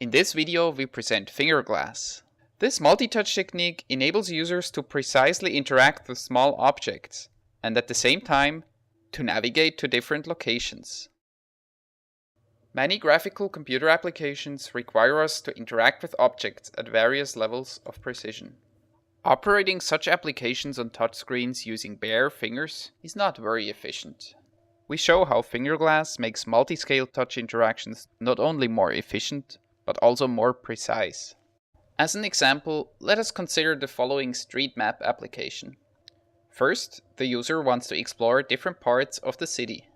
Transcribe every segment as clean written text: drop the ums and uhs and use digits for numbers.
In this video, we present FingerGlass. This multi-touch technique enables users to precisely interact with small objects and at the same time to navigate to different locations. Many graphical computer applications require us to interact with objects at various levels of precision. Operating such applications on touchscreens using bare fingers is not very efficient. We show how FingerGlass makes multiscale touch interactions not only more efficient, but also more precise. As an example, let us consider the following street map application. First, the user wants to explore different parts of the city.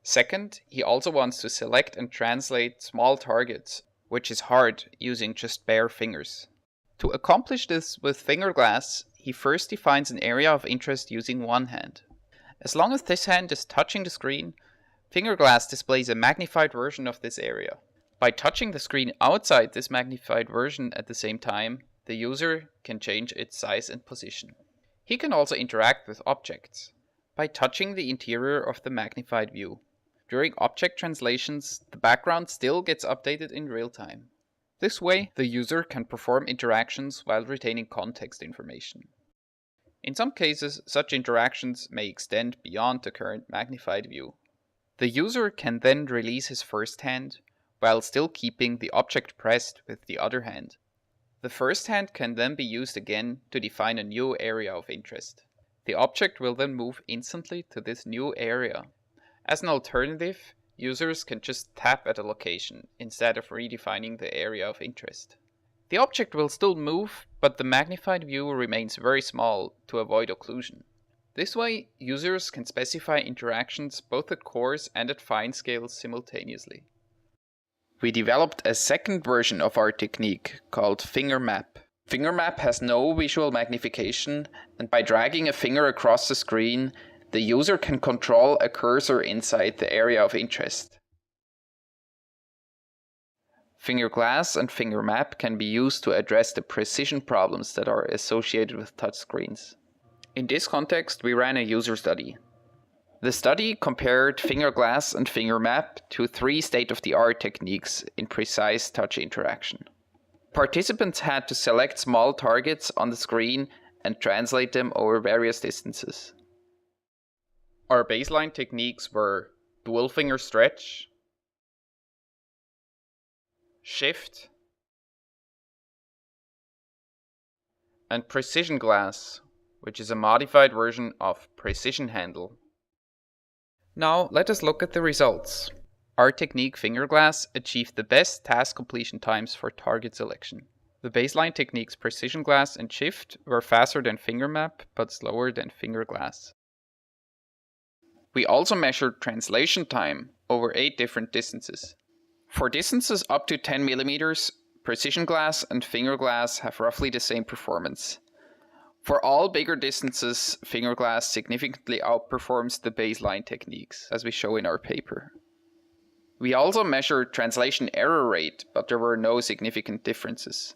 Second, he also wants to select and translate small targets, which is hard using just bare fingers. To accomplish this with FingerGlass, he first defines an area of interest using one hand. As long as this hand is touching the screen, FingerGlass displays a magnified version of this area. By touching the screen outside this magnified version at the same time, the user can change its size and position. He can also interact with objects by touching the interior of the magnified view. During object translations, the background still gets updated in real time. This way, the user can perform interactions while retaining context information. In some cases, such interactions may extend beyond the current magnified view. The user can then release his first hand, while still keeping the object pressed with the other hand. The first hand can then be used again to define a new area of interest. The object will then move instantly to this new area. As an alternative, users can just tap at a location instead of redefining the area of interest. The object will still move, but the magnified view remains very small to avoid occlusion. This way, users can specify interactions both at coarse and at fine scales simultaneously. We developed a second version of our technique called FingerMap. FingerMap has no visual magnification, and by dragging a finger across the screen, the user can control a cursor inside the area of interest. FingerGlass and FingerMap can be used to address the precision problems that are associated with touchscreens. In this context, we ran a user study. The study compared FingerGlass and FingerMap to 3 state-of-the-art techniques in precise touch interaction. Participants had to select small targets on the screen and translate them over various distances. Our baseline techniques were dual finger stretch, shift, and precision glass, which is a modified version of precision handle. Now let us look at the results. Our technique FingerGlass achieved the best task completion times for target selection. The baseline techniques precision glass and shift were faster than FingerMap but slower than FingerGlass. We also measured translation time over 8 different distances. For distances up to 10 mm, precision glass and FingerGlass have roughly the same performance. For all bigger distances, FingerGlass significantly outperforms the baseline techniques, as we show in our paper. We also measured translation error rate, but there were no significant differences.